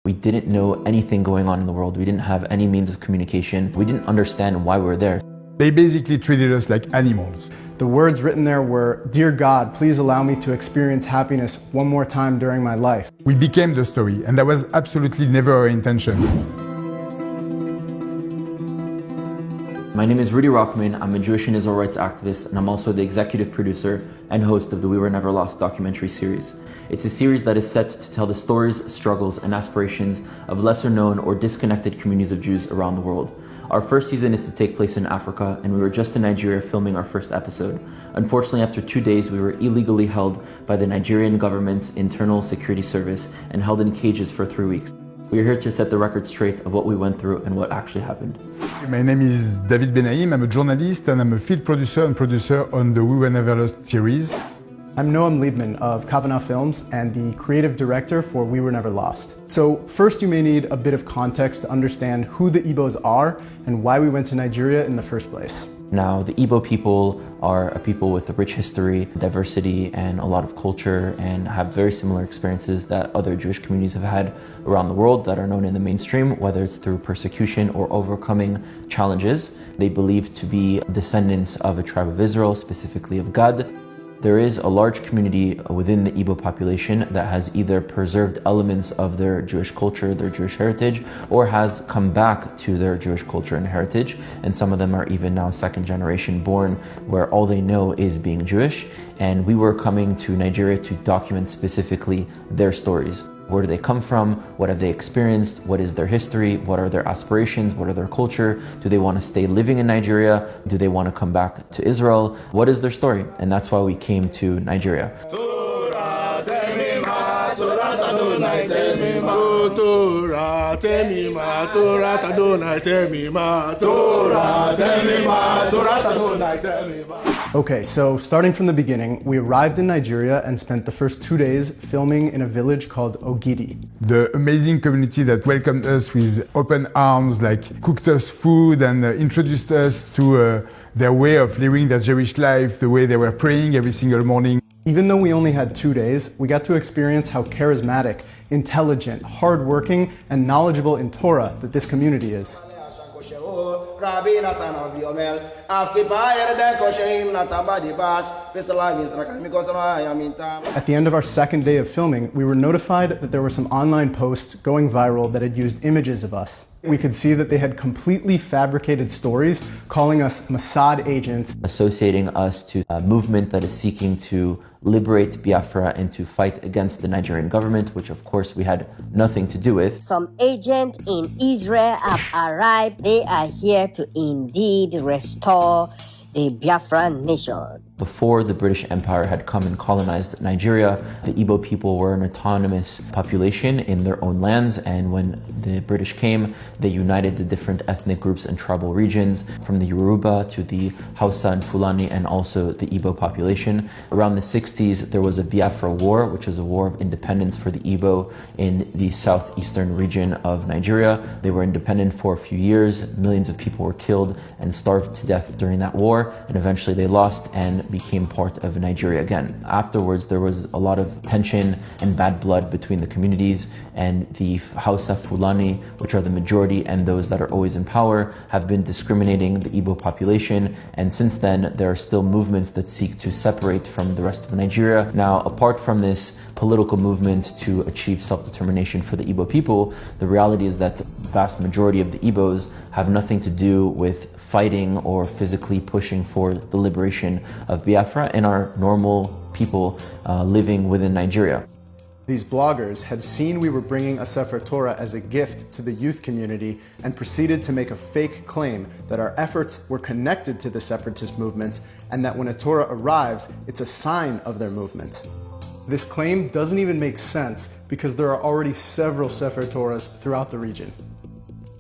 We didn't know anything going on in the world. We didn't have any means of communication. We didn't understand why we were there. They basically treated us like animals. The words written there were, "Dear God, please allow me to experience happiness one more time during my life." We became the story, and that was absolutely never our intention. My name is Rudy Rockman. I'm a Jewish and Israel rights activist, and I'm also the executive producer and host of the We Were Never Lost documentary series. It's a series that is set to tell the stories, struggles, and aspirations of lesser known or disconnected communities of Jews around the world. Our first season is to take place in Africa, and we were just in Nigeria filming our first episode. Unfortunately, after 2 days, we were illegally held by the Nigerian government's internal security service and held in cages for 3 weeks. We are here to set the record straight of what we went through and what actually happened. My name is David Benaim. I'm a journalist and I'm a field producer and producer on the We Were Never Lost series. I'm Noam Liebman of Kavanagh Films and the creative director for We Were Never Lost. So first you may need a bit of context to understand who the Igbos are and why we went to Nigeria in the first place. Now, the Igbo people are a people with a rich history, diversity, and a lot of culture, and have very similar experiences that other Jewish communities have had around the world that are known in the mainstream, whether it's through persecution or overcoming challenges. They believe to be descendants of a tribe of Israel, specifically of Gad. There is a large community within the Igbo population that has either preserved elements of their Jewish culture, their Jewish heritage, or has come back to their Jewish culture and heritage. And some of them are even now second generation born, where all they know is being Jewish. And we were coming to Nigeria to document specifically their stories. Where do they come from? What have they experienced? What is their history? What are their aspirations? What are their culture? Do they want to stay living in Nigeria? Do they want to come back to Israel? What is their story? And that's why we came to Nigeria. Okay, so starting from the beginning, we arrived in Nigeria and spent the first 2 days filming in a village called Ogidi. The amazing community that welcomed us with open arms, like cooked us food and introduced us to their way of living their Jewish life, the way they were praying every single morning. Even though we only had 2 days, we got to experience how charismatic, intelligent, hardworking, and knowledgeable in Torah that this community is. At the end of our second day of filming, we were notified that there were some online posts going viral that had used images of us. We could see that they had completely fabricated stories, calling us Mossad agents, associating us to a movement that is seeking to liberate Biafra and to fight against the Nigerian government, which of course we had nothing to do with. Some agents in Israel have arrived. They are here to indeed restore the Biafran nation. Before the British Empire had come and colonized Nigeria, the Igbo people were an autonomous population in their own lands, and when the British came, they united the different ethnic groups and tribal regions, from the Yoruba to the Hausa and Fulani, and also the Igbo population. Around the 60s, there was a Biafra War, which was a war of independence for the Igbo in the southeastern region of Nigeria. They were independent for a few years. Millions of people were killed and starved to death during that war, and eventually they lost and became part of Nigeria again. Afterwards, there was a lot of tension and bad blood between the communities, and the Hausa Fulani, which are the majority and those that are always in power, have been discriminating the Igbo population. And since then, there are still movements that seek to separate from the rest of Nigeria. Now, apart from this political movement to achieve self-determination for the Igbo people, the reality is that the vast majority of the Igbos have nothing to do with fighting or physically pushing for the liberation of Biafra and are normal people living within Nigeria. These bloggers had seen we were bringing a Sefer Torah as a gift to the youth community and proceeded to make a fake claim that our efforts were connected to the separatist movement and that when a Torah arrives, it's a sign of their movement. This claim doesn't even make sense because there are already several Sefer Torahs throughout the region.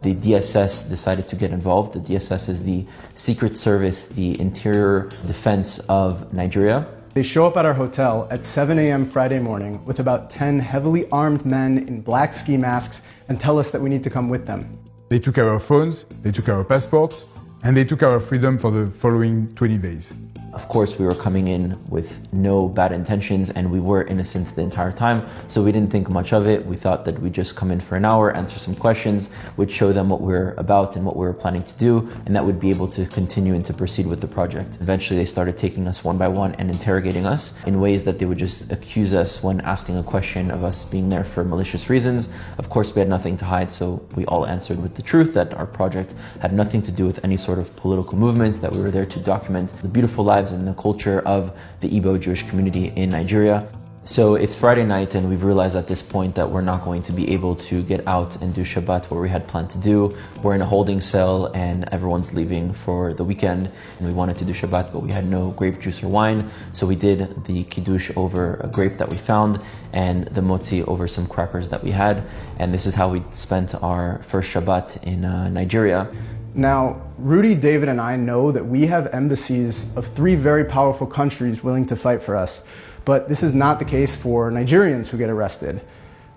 The DSS decided to get involved. The DSS is the Secret Service, the Interior Defense of Nigeria. They show up at our hotel at 7 a.m. Friday morning with about 10 heavily armed men in black ski masks and tell us that we need to come with them. They took our phones, they took our passports, And they took our freedom for the following 20 days. Of course, we were coming in with no bad intentions and we were innocent the entire time, so we didn't think much of it. We thought that we'd just come in for an hour, answer some questions, would show them what we're about and what we were planning to do, and that would be able to continue and to proceed with the project. Eventually, they started taking us one by one and interrogating us in ways that they would just accuse us when asking a question of us being there for malicious reasons. Of course, we had nothing to hide, so we all answered with the truth that our project had nothing to do with any sort of political movement, that we were there to document the beautiful lives and the culture of the Igbo Jewish community in Nigeria. So it's Friday night and we've realized at this point that we're not going to be able to get out and do Shabbat where we had planned to do. We're in a holding cell and everyone's leaving for the weekend and we wanted to do Shabbat but we had no grape juice or wine. So we did the Kiddush over a grape that we found and the motzi over some crackers that we had. And this is how we spent our first Shabbat in Nigeria. Now, Rudy, David, and I know that we have embassies of 3 very powerful countries willing to fight for us, but this is not the case for Nigerians who get arrested.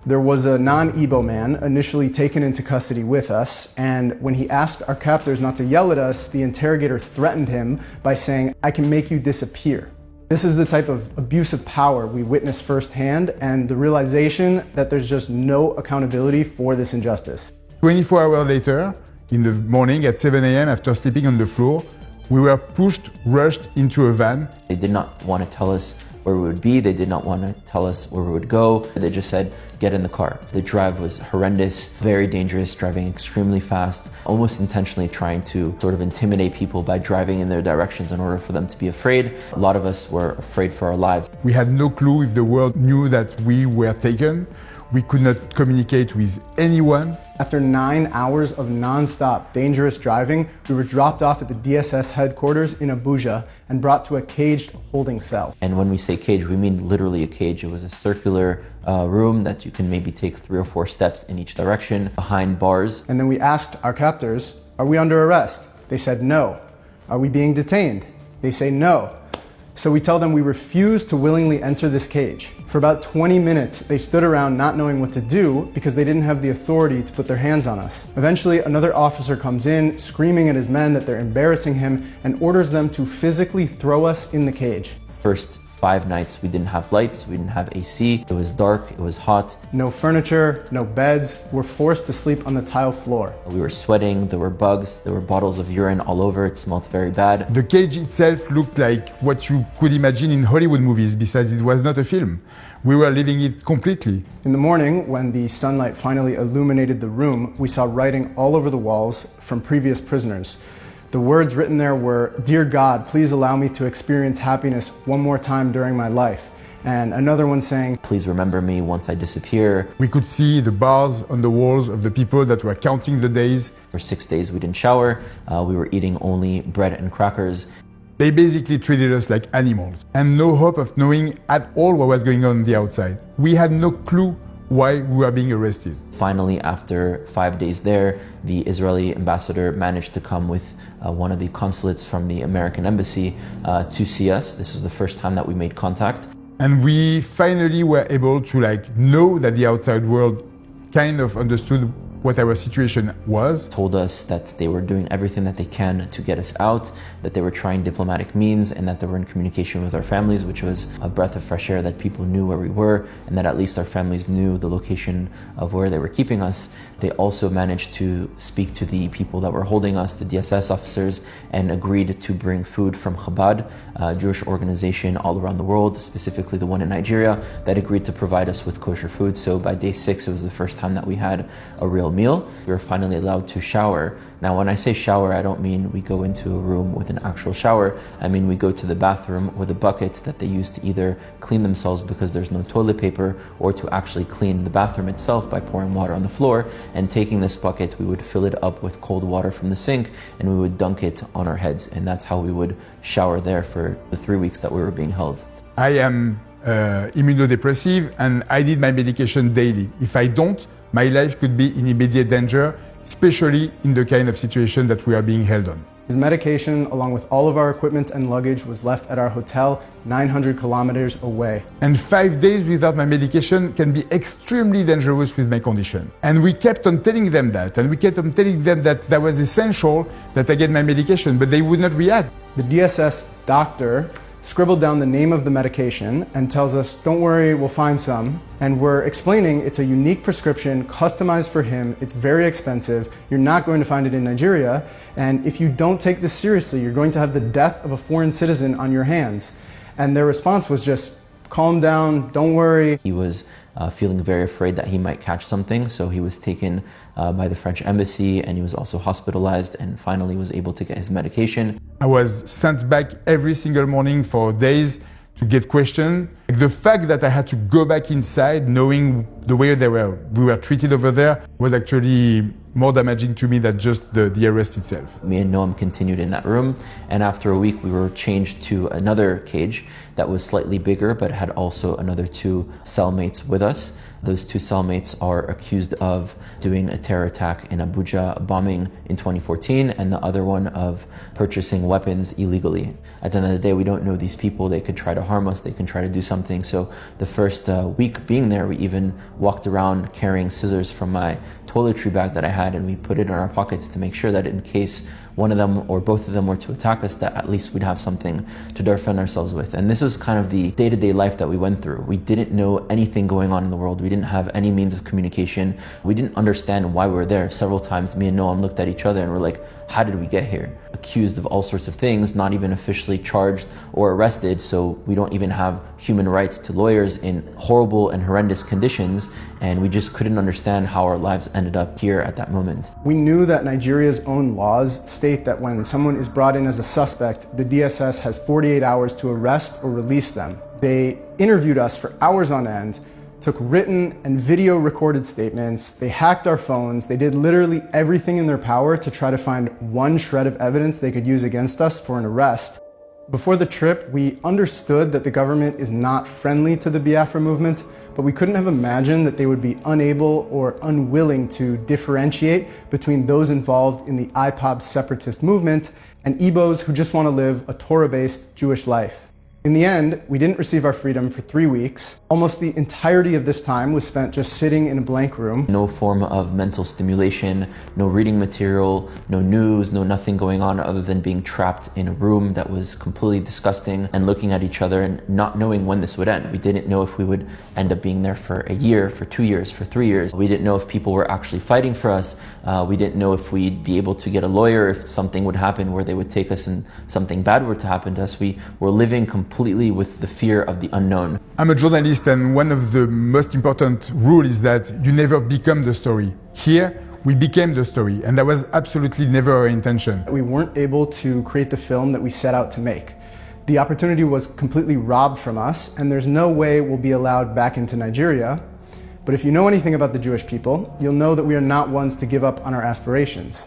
There was a non-Igbo man initially taken into custody with us, and when he asked our captors not to yell at us, the interrogator threatened him by saying, "I can make you disappear." This is the type of abuse of power we witnessed firsthand, and the realization that there's just no accountability for this injustice. 24 hours later, in the morning at 7 a.m. after sleeping on the floor, we were rushed into a van. They did not want to tell us where we would be. They did not want to tell us where we would go. They just said, get in the car. The drive was horrendous, very dangerous, driving extremely fast, almost intentionally trying to sort of intimidate people by driving in their directions in order for them to be afraid. A lot of us were afraid for our lives. We had no clue if the world knew that we were taken. We could not communicate with anyone. After 9 hours of non-stop dangerous driving, we were dropped off at the DSS headquarters in Abuja and brought to a caged holding cell. And when we say cage, we mean literally a cage. It was a circular room that you can maybe take 3 or 4 steps in each direction, behind bars. And then we asked our captors, "Are we under arrest?" They said no. "Are we being detained?" They say no. So we tell them we refuse to willingly enter this cage. For about 20 minutes, they stood around not knowing what to do because they didn't have the authority to put their hands on us. Eventually, another officer comes in, screaming at his men that they're embarrassing him, and orders them to physically throw us in the cage. First 5 nights, we didn't have lights, we didn't have AC, it was dark, it was hot. No furniture, no beds, we're forced to sleep on the tile floor. We were sweating, there were bugs, there were bottles of urine all over, it smelled very bad. The cage itself looked like what you could imagine in Hollywood movies, besides it was not a film. We were living it completely. In the morning, when the sunlight finally illuminated the room, we saw writing all over the walls from previous prisoners. The words written there were, "Dear God, please allow me to experience happiness one more time during my life." And another one saying, "Please remember me once I disappear." We could see the bars on the walls of the people that were counting the days. For 6 days we didn't shower, we were eating only bread and crackers. They basically treated us like animals, and no hope of knowing at all what was going on the outside. We had no clue why we were being arrested. Finally, after 5 days there, the Israeli ambassador managed to come with one of the consulates from the American embassy to see us. This was the first time that we made contact. And we finally were able to know that the outside world kind of understood what our situation was. Told us that they were doing everything that they can to get us out, that they were trying diplomatic means, and that they were in communication with our families, which was a breath of fresh air, that people knew where we were, and that at least our families knew the location of where they were keeping us. They also managed to speak to the people that were holding us, the DSS officers, and agreed to bring food from Chabad, a Jewish organization all around the world, specifically the one in Nigeria, that agreed to provide us with kosher food. So by day 6, it was the first time that we had a real meal. We were finally allowed to shower. Now, when I say shower, I don't mean we go into a room with an actual shower. I mean we go to the bathroom with a bucket that they use to either clean themselves because there's no toilet paper, or to actually clean the bathroom itself by pouring water on the floor. And taking this bucket, we would fill it up with cold water from the sink and we would dunk it on our heads. And that's how we would shower there for the 3 weeks that we were being held. I am immunodepressive and I need my medication daily. If I don't, my life could be in immediate danger, especially in the kind of situation that we are being held on. His medication, along with all of our equipment and luggage, was left at our hotel 900 kilometers away. And 5 days without my medication can be extremely dangerous with my condition. And we kept on telling them that, and we kept on telling them that was essential that I get my medication, but they would not react. The DSS doctor scribbled down the name of the medication and tells us, don't worry, we'll find some. And we're explaining it's a unique prescription customized for him. It's very expensive. You're not going to find it in Nigeria. And if you don't take this seriously, you're going to have the death of a foreign citizen on your hands. And their response was just, calm down, don't worry. He was feeling very afraid that he might catch something, so he was taken by the French embassy, and he was also hospitalized and finally was able to get his medication. I was sent back every single morning for days to get questioned. The fact that I had to go back inside, knowing the way we were treated over there, was actually more damaging to me than just the arrest itself. Me and Noam continued in that room, and after a week we were changed to another cage that was slightly bigger but had also another 2 cellmates with us. Those 2 cellmates are accused of doing a terror attack in Abuja, a bombing in 2014, and the other one of purchasing weapons illegally. At the end of the day, we don't know these people. They could try to harm us, they can try to do something. So the first week being there, we even walked around carrying scissors from my toiletry bag that I had, and we put it in our pockets to make sure that in case one of them or both of them were to attack us, that at least we'd have something to defend ourselves with. And this was kind of the day-to-day life that we went through. We didn't know anything going on in the world. We didn't have any means of communication. We didn't understand why we were there. Several times me and Noam looked at each other and were like, how did we get here? Accused of all sorts of things, not even officially charged or arrested, so we don't even have human rights to lawyers in horrible and horrendous conditions, and we just couldn't understand how our lives ended up here at that moment. We knew that Nigeria's own laws state that when someone is brought in as a suspect, the DSS has 48 hours to arrest or release them. They interviewed us for hours on end, took written and video recorded statements, they hacked our phones, they did literally everything in their power to try to find one shred of evidence they could use against us for an arrest. Before the trip, we understood that the government is not friendly to the Biafra movement, but we couldn't have imagined that they would be unable or unwilling to differentiate between those involved in the IPOB separatist movement and Igbos who just want to live a Torah-based Jewish life. In the end, we didn't receive our freedom for 3 weeks. Almost the entirety of this time was spent just sitting in a blank room. No form of mental stimulation, no reading material, no news, no nothing going on other than being trapped in a room that was completely disgusting and looking at each other and not knowing when this would end. We didn't know if we would end up being there for a year, for 2 years, for 3 years. We didn't know if people were actually fighting for us. We didn't know if we'd be able to get a lawyer, if something would happen where they would take us and something bad were to happen to us. We were living completely with the fear of the unknown. I'm a journalist, and one of the most important rules is that you never become the story. Here, we became the story, and that was absolutely never our intention. We weren't able to create the film that we set out to make. The opportunity was completely robbed from us, and there's no way we'll be allowed back into Nigeria. But if you know anything about the Jewish people, you'll know that we are not ones to give up on our aspirations.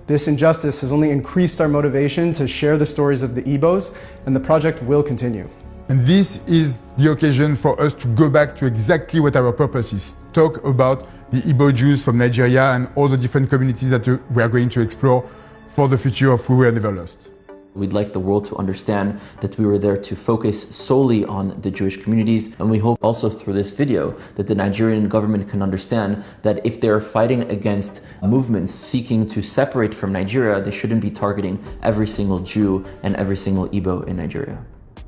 This injustice has only increased our motivation to share the stories of the Igbos, and the project will continue. And this is the occasion for us to go back to exactly what our purpose is. Talk about the Igbo Jews from Nigeria and all the different communities that we are going to explore for the future of We Were Never Lost. We'd like the world to understand that we were there to focus solely on the Jewish communities, and we hope also through this video that the Nigerian government can understand that if they're fighting against movements seeking to separate from Nigeria, they shouldn't be targeting every single Jew and every single Igbo in Nigeria.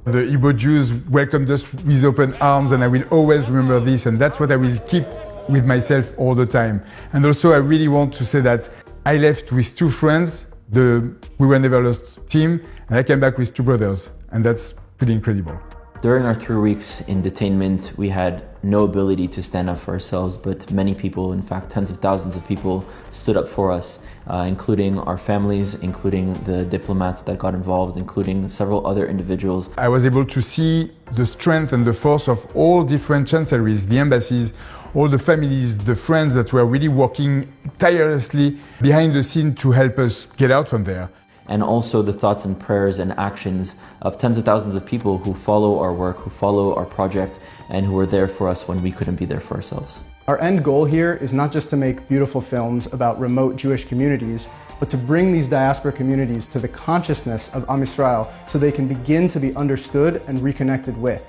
The Igbo Jews welcomed us with open arms, and I will always remember this, and that's what I will keep with myself all the time. And also I really want to say that I left with 2 friends, the We Were Never Lost team, and I came back with 2 brothers, and that's pretty incredible. During our 3 weeks in detainment, we had no ability to stand up for ourselves, but many people, in fact tens of thousands of people, stood up for us, including our families, including the diplomats that got involved, including several other individuals. I was able to see the strength and the force of all different chancelleries, the embassies, all the families, the friends that were really working tirelessly behind the scene to help us get out from there. And also the thoughts and prayers and actions of tens of thousands of people who follow our work, who follow our project, and who were there for us when we couldn't be there for ourselves. Our end goal here is not just to make beautiful films about remote Jewish communities, but to bring these diaspora communities to the consciousness of Am Yisrael so they can begin to be understood and reconnected with.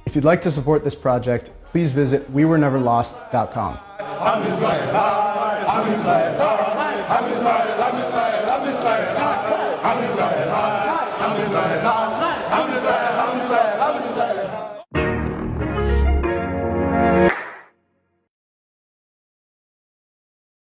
If you'd like to support this project, please visit wewereneverlost.com. Am Yisrael, Am Yisrael, Am Yisrael, Am Yisrael, Am Yisrael, Am Yisrael, Am Yisrael, Am Yisrael, Am Yisrael, Am Yisrael, Am Yisrael.